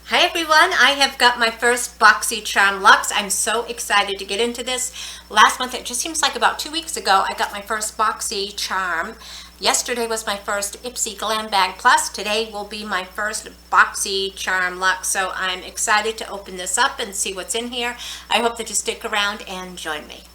Hi everyone, I have got my first Boxy Charm Luxe. I'm so excited to get into this. Last month, it just seems like about 2 weeks ago, I got my first Boxy Charm. Yesterday was my first Ipsy Glam Bag Plus. Today will be my first Boxy Charm Luxe. So I'm excited to open this up and see what's in here. I hope that you stick around and join me.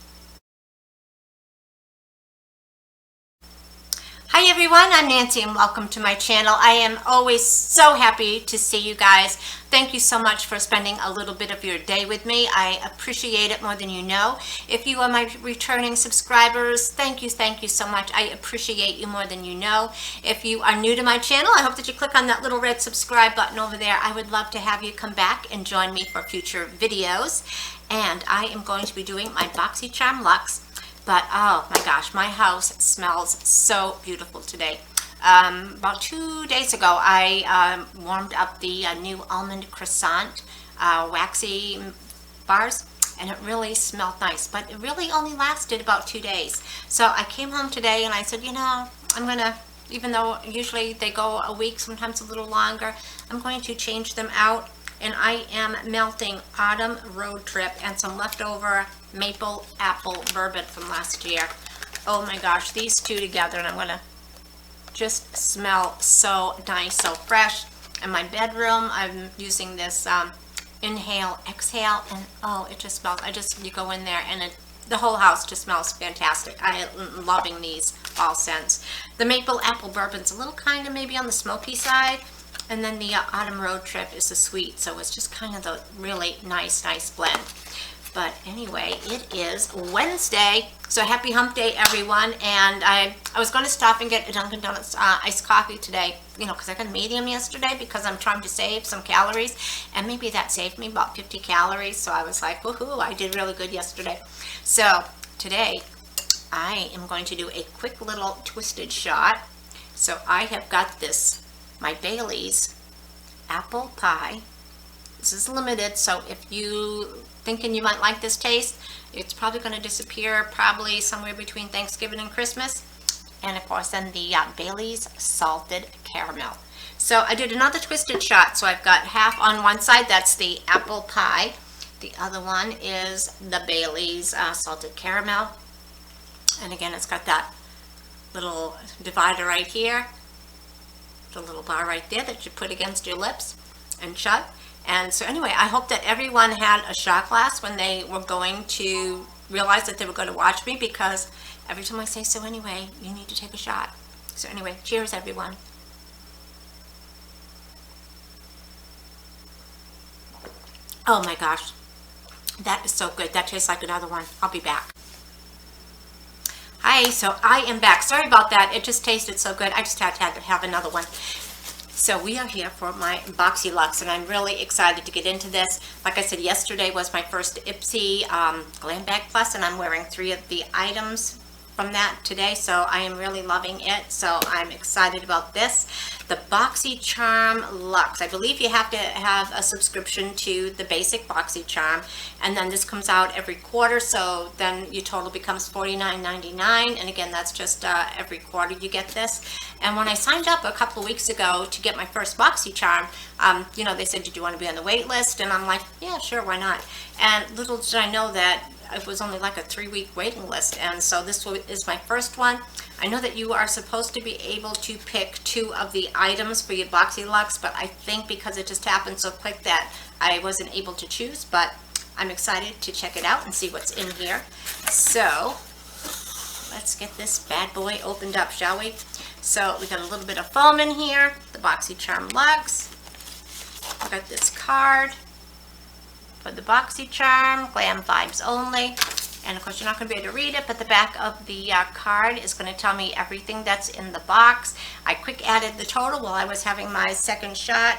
Hi everyone, I'm Nancy and welcome to my channel. I am always so happy to see you guys. Thank you so much for spending a little bit of your day with me. I appreciate it more than you know. If you are my returning subscribers, thank you so much. I appreciate you more than you know. If you are new to my channel, I hope that you click on that little red subscribe button over there. I would love to have you come back and join me for future videos. And I am going to be doing my Boxy Charm Luxe. But oh my gosh, my house smells so beautiful today. About 2 days ago, I warmed up the new almond croissant waxy bars, and it really smelled nice. But it really only lasted about 2 days. So I came home today and I said, you know, I'm gonna, even though usually they go a week, sometimes a little longer, I'm going to change them out. And I am melting Autumn Road Trip and some leftover maple apple bourbon from last year. Oh my gosh, these two together, and I'm gonna just smell so nice, so fresh. In my bedroom, I'm using this inhale, exhale, and oh, it just smells. You go in there and the whole house just smells fantastic. I am loving these fall scents. The maple apple bourbon's a little kind of maybe on the smoky side. And then the Autumn Road Trip is the sweet, so it's just kind of the really nice blend. But anyway, it is Wednesday, so happy hump day, everyone. And I was going to stop and get a Dunkin' Donuts iced coffee today, you know, because I got a medium yesterday because I'm trying to save some calories. And maybe that saved me about 50 calories, so I was like, woohoo, I did really good yesterday. So today, I am going to do a quick little twisted shot. So I have got this, my Bailey's apple pie. This is limited, so if you thinking you might like this taste, it's probably going to disappear probably somewhere between Thanksgiving and Christmas. And of course then the Bailey's salted caramel. So I did another twisted shot, so I've got half on one side, that's the apple pie. The other one is the Bailey's salted caramel. And again, it's got that little divider right here. The little bar right there that you put against your lips and shut. And so anyway, I hope that everyone had a shot glass when they were going to realize that they were going to watch me, because every time I say, so anyway, you need to take a shot. So anyway, cheers everyone. Oh my gosh, that is so good. That tastes like another one. I'll be back. Hi, so I am back. Sorry about that. It just tasted so good. I just had to have another one. So we are here for my Boxy Luxe, and I'm really excited to get into this. Like I said, yesterday was my first Ipsy Glam Bag Plus, and I'm wearing 3 of the items from that today, so I am really loving it. So I'm excited about this. The Boxy Charm Luxe. I believe you have to have a subscription to the basic Boxy Charm, and then this comes out every quarter, so then your total becomes $49.99, and again, that's just every quarter you get this. And when I signed up a couple of weeks ago to get my first Boxy Charm, you know, they said, did you want to be on the wait list? And I'm like, yeah, sure, why not? And little did I know that it was only like a 3-week waiting list, and so this is my first one. I know that you are supposed to be able to pick 2 of the items for your Boxy Luxe, but I think because it just happened so quick that I wasn't able to choose, but I'm excited to check it out and see what's in here. So let's get this bad boy opened up, shall we? So we got a little bit of foam in here, the Boxy Charm Luxe. I got this card for the Boxy Charm, Glam Vibes Only. And of course you're not going to be able to read it, but the back of the card is going to tell me everything that's in the box. I quick added the total while I was having my second shot,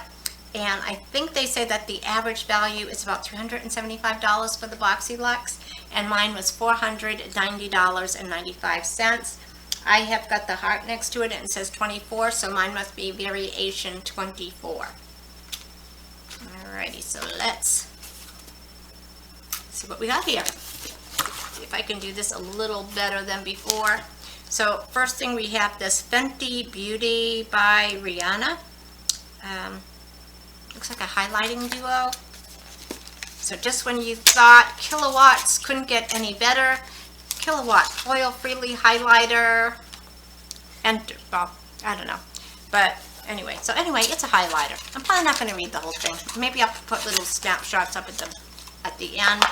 and I think they say that the average value is about $375 for the Boxy Luxe, and mine was $490.95. I have got the heart next to it and it says 24, so mine must be variation 24. Alrighty, so let's see what we got here. See if I can do this a little better than before. So first thing, we have this Fenty Beauty by Rihanna. looks like a highlighting duo. So just when you thought Kilowatts couldn't get any better, Kilowatt Oil Freely Highlighter, and, well, I don't know. But anyway, it's a highlighter. I'm probably not going to read the whole thing. Maybe I'll put little snapshots up at the end.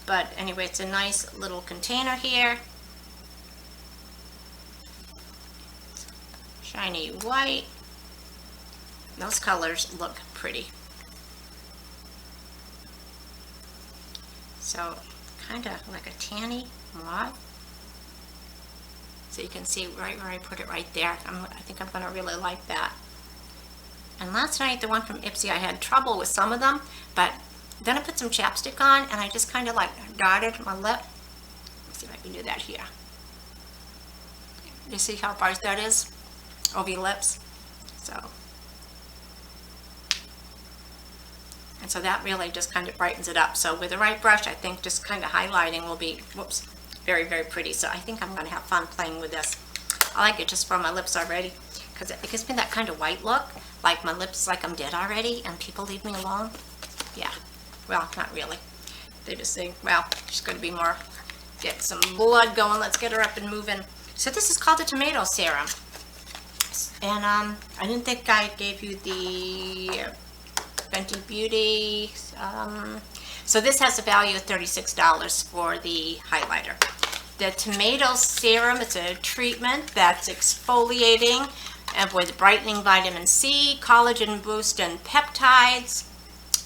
But anyway, it's a nice little container here. Shiny white. Those colors look pretty. So kind of like a tanny mauve. So you can see right where I put it right there. I think I'm going to really like that. And last night, the one from Ipsy, I had trouble with some of them, but then I put some chapstick on and I just kind of like dotted my lip. Let's see if I can do that here. You see how bright that is over your lips? And so that really just kind of brightens it up. So with the right brush, I think just kind of highlighting will be, whoops, very, very pretty. So I think I'm going to have fun playing with this. I like it just for my lips already because it gives me that kind of white look, like my lips like I'm dead already and people leave me alone. Yeah, well, not really. They just say, well, she's going to be more, get some blood going. Let's get her up and moving. So this is called the Tomato Serum. And I didn't think I gave you the Fenty Beauty. So this has a value of $36 for the highlighter. The Tomato Serum, it's a treatment that's exfoliating and with brightening vitamin C, collagen boost, and peptides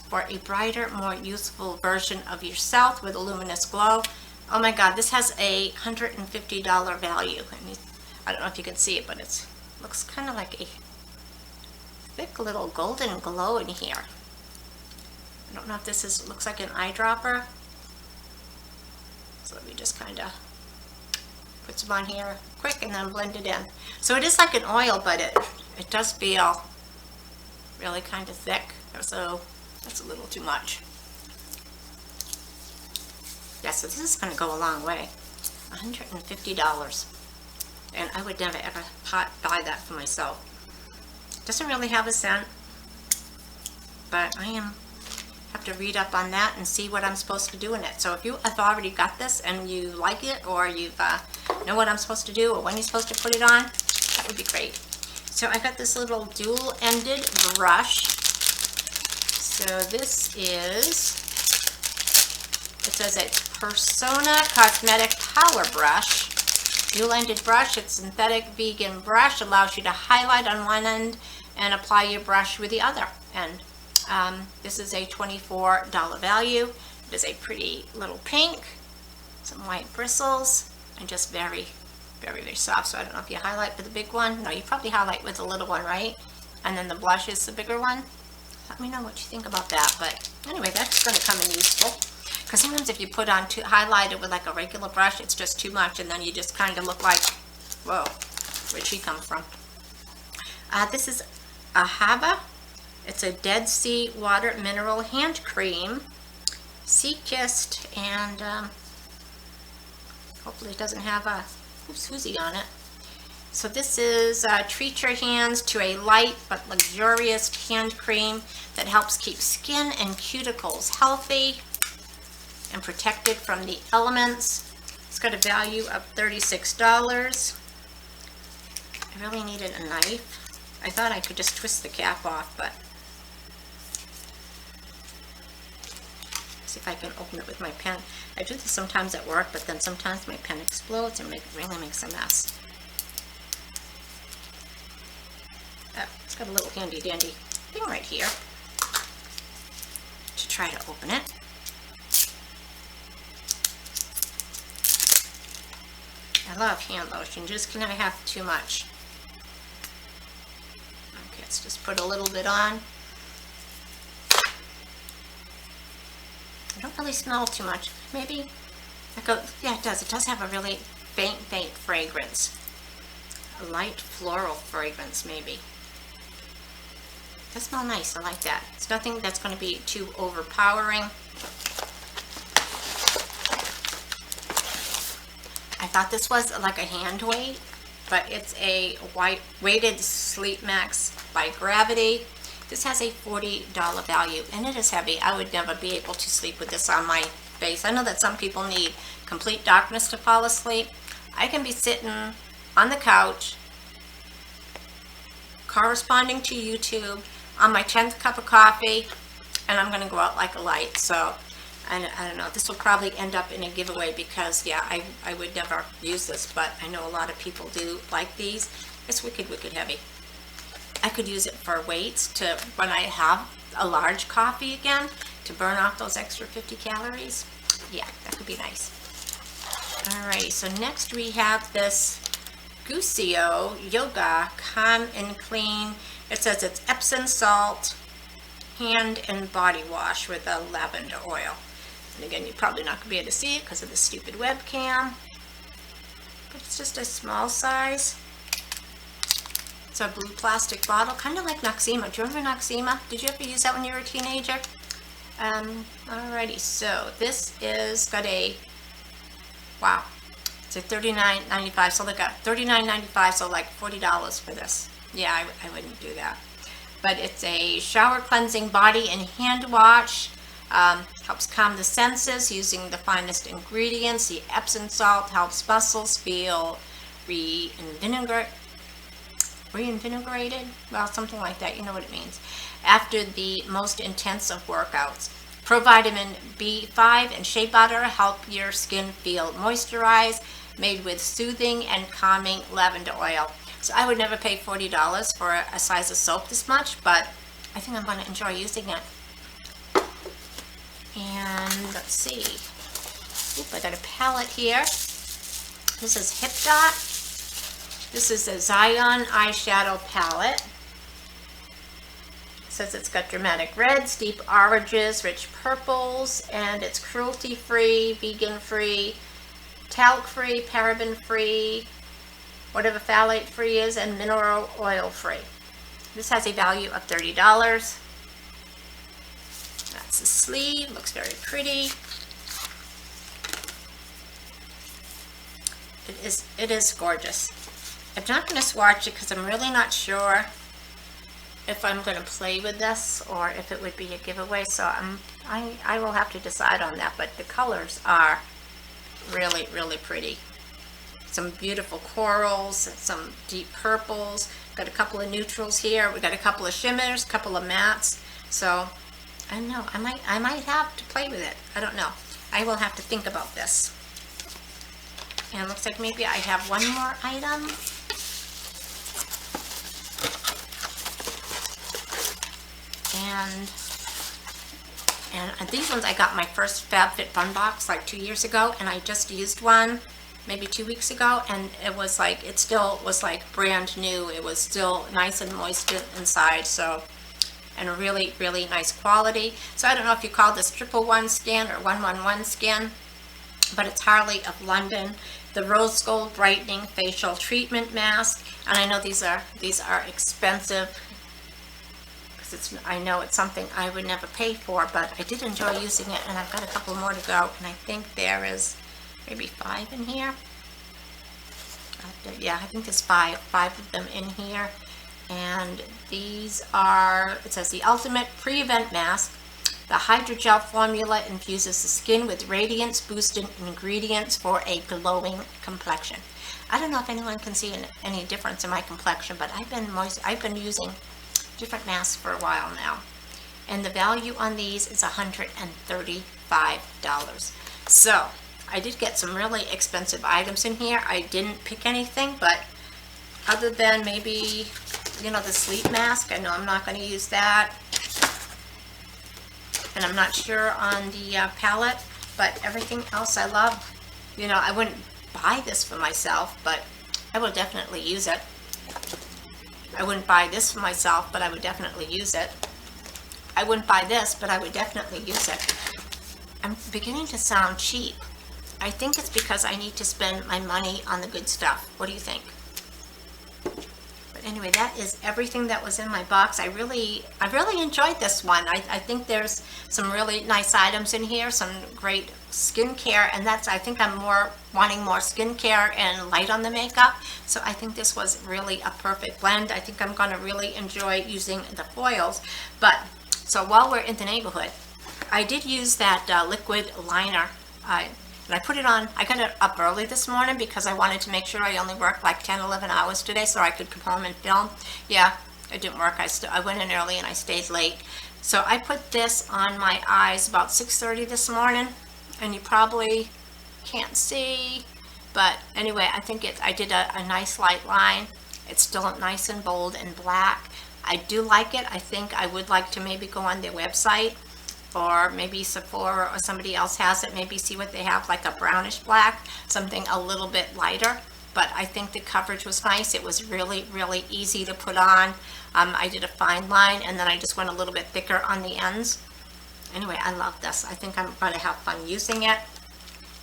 for a brighter, more youthful version of yourself with a luminous glow. Oh my God, this has a $150 value. And I don't know if you can see it, but it looks kind of like a thick little golden glow in here. I don't know if this looks like an eyedropper. So let me just kind of put some on here quick and then blend it in. So it is like an oil, but it does feel really kind of thick. So that's a little too much. Yeah, so this is going to go a long way. $150. And I would never ever buy that for myself. Doesn't really have a scent, but I have to read up on that and see what I'm supposed to do in it. So if you have already got this and you like it, or you know what I'm supposed to do or when you're supposed to put it on, that would be great. So I got this little dual-ended brush. So this is, it says a Persona Cosmetic Power Brush. Dual-ended brush, it's synthetic vegan brush, allows you to highlight on one end and apply your brush with the other end. This is a $24 value. It is a pretty little pink, some white bristles, and just very, very, very soft. So I don't know if you highlight with the big one. No, you probably highlight with the little one, right? And then the blush is the bigger one. Let me know what you think about that. But anyway, that's going to come in useful. Because sometimes if you put on highlighter with like a regular brush, it's just too much, and then you just kind of look like, whoa, where'd she come from? This is Ave. It's a Dead Sea Water Mineral Hand Cream, sea-kissed, and hopefully it doesn't have a Susie on it. So this is treat your hands to a light but luxurious hand cream that helps keep skin and cuticles healthy and protected from the elements. It's got a value of $36. I really needed a knife. I thought I could just twist the cap off, but see if I can open it with my pen. I do this sometimes at work, but then sometimes my pen explodes and really makes a mess. It's got a little handy dandy thing right here to try to open it. I love hand lotion, just can never have too much. Okay, let's just put a little bit on. I don't really smell too much. Maybe, yeah, it does. It does have a really faint fragrance. A light floral fragrance, maybe. It does smell nice. I like that. It's nothing that's going to be too overpowering. I thought this was like a hand weight, but it's a weighted Sleep Max by Gravity. This has a $40 value, and it is heavy. I would never be able to sleep with this on my face. I know that some people need complete darkness to fall asleep. I can be sitting on the couch, corresponding to YouTube, on my 10th cup of coffee, and I'm going to go out like a light. So I don't know, this will probably end up in a giveaway because, yeah, I would never use this, but I know a lot of people do like these. It's wicked, wicked heavy. I could use it for weights to, when I have a large coffee again, to burn off those extra 50 calories. Yeah, that could be nice. Alrighty, so next we have this Gusio Yoga Calm and Clean. It says it's Epsom salt, hand and body wash with a lavender oil. And again, you're probably not going to be able to see it because of the stupid webcam. But it's just a small size. It's a blue plastic bottle, kind of like Noxzema. Do you remember Noxzema? Did you ever use that when you were a teenager? Alrighty, so this is got a, wow, it's a $39.95. So they got $39.95, so like $40 for this. Yeah, I wouldn't do that. But it's a shower cleansing body and hand wash. Helps calm the senses using the finest ingredients. The Epsom salt helps muscles feel reinvigorated. Well, something like that. You know what it means. After the most intense of workouts. Provitamin B5 and shea butter help your skin feel moisturized. Made with soothing and calming lavender oil. So I would never pay $40 for a size of soap this much, but I think I'm going to enjoy using it. And let's see. Oop, I got a palette here. This is Hip Dot. This is a Zion eyeshadow palette. It says it's got dramatic reds, deep oranges, rich purples, and it's cruelty-free, vegan-free, talc-free, paraben-free, whatever phthalate-free is, and mineral oil-free. This has a value of $30. That's the sleeve. Looks very pretty. It is gorgeous. I'm not going to swatch it because I'm really not sure if I'm going to play with this or if it would be a giveaway. So I will have to decide on that. But the colors are really, really pretty. Some beautiful corals, some deep purples. Got a couple of neutrals here. We got a couple of shimmers, a couple of mattes. So I don't know. I might have to play with it. I don't know. I will have to think about this. And it looks like maybe I have one more item. And these ones I got my first FabFitFun box like 2 years ago, and I just used one maybe 2 weeks ago, and it was like, it still was like brand new. It was still nice and moist inside, so, and a really, really nice quality. So I don't know if you call this 111 skin or 111 skin, but it's Harley of London. The Rose Gold Brightening Facial Treatment Mask, and I know these are expensive. I know it's something I would never pay for, but I did enjoy using it, and I've got a couple more to go, and I think there is maybe 5 in here. Yeah, I think there's five of them in here, and these are, it says the Ultimate Pre-Event Mask. The hydrogel formula infuses the skin with radiance boosting ingredients for a glowing complexion. I don't know if anyone can see any difference in my complexion, but I've been using different masks for a while now, and the value on these is $135. So I did get some really expensive items in here. I didn't pick anything, but other than maybe, you know, the sleep mask, I know I'm not going to use that, and I'm not sure on the palette, but everything else I love. You know, I wouldn't buy this for myself, but I will definitely use it. I wouldn't buy this for myself, but I would definitely use it. I wouldn't buy this, but I would definitely use it. I'm beginning to sound cheap. I think it's because I need to spend my money on the good stuff. What do you think? But anyway, that is everything that was in my box. I really enjoyed this one. I think there's some really nice items in here, some great skincare, and I think I'm wanting more skincare and light on the makeup. So I think this was really a perfect blend. I think I'm going to really enjoy using the foils. But so while we're in the neighborhood, I did use that liquid liner. And I put it on. I got it up early this morning because I wanted to make sure I only worked like 10, 11 hours today so I could come home and film. Yeah, it didn't work. I went in early and I stayed late. So I put this on my eyes about 6:30 this morning, and you probably can't see, but anyway, I think I did a nice light line. It's still nice and bold and black. I do like it. I think I would like to maybe go on their website, or maybe Sephora or somebody else has it, maybe see what they have, like a brownish black, something a little bit lighter. But I think the coverage was nice. It was really, really easy to put on. I did a fine line, and then I just went a little bit thicker on the ends. Anyway, I love this. I think I'm going to have fun using it.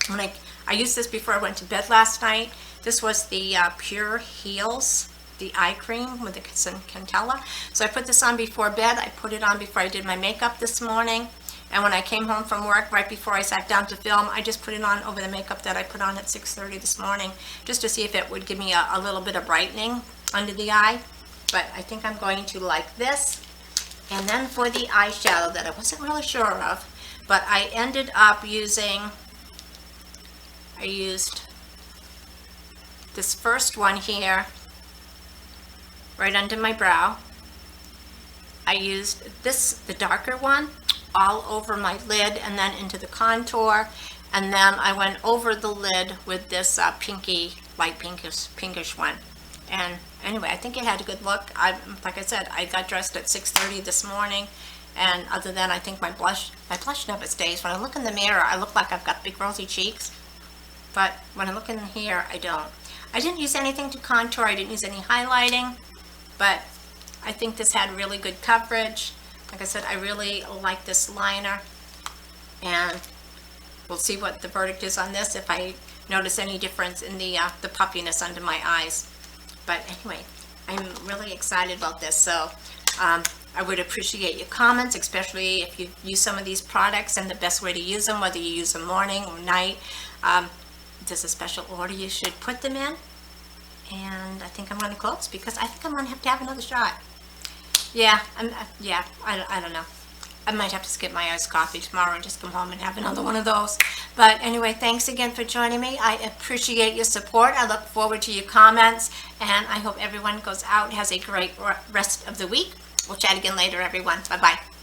When I used this before I went to bed last night. This was the Pure Heals, the eye cream with the Cantella. So I put this on before bed. I put it on before I did my makeup this morning. And when I came home from work, right before I sat down to film, I just put it on over the makeup that I put on at 6:30 this morning, just to see if it would give me a little bit of brightening under the eye. But I think I'm going to like this. And then for the eyeshadow that I wasn't really sure of, but I ended up using, I used this first one here, right under my brow. I used this, the darker one, all over my lid and then into the contour, and then I went over the lid with this pinky, light pinkish one. And anyway, I think it had a good look. Like I said, I got dressed at 6:30 this morning, and other than I think my blush never stays. When I look in the mirror, I look like I've got big rosy cheeks, but when I look in here, I don't. I didn't use anything to contour. I didn't use any highlighting, but I think this had really good coverage. Like I said, I really like this liner, and we'll see what the verdict is on this, if I notice any difference in the puffiness under my eyes. But anyway, I'm really excited about this. So I would appreciate your comments, especially if you use some of these products and the best way to use them, whether you use them morning or night. If there's a special order you should put them in. And I think I'm going to close because I think I'm going to have another shot. Yeah, I don't know. I might have to skip my iced coffee tomorrow and just come home and have another one of those. But anyway, thanks again for joining me. I appreciate your support. I look forward to your comments, and I hope everyone goes out and has a great rest of the week. We'll chat again later, everyone. Bye-bye.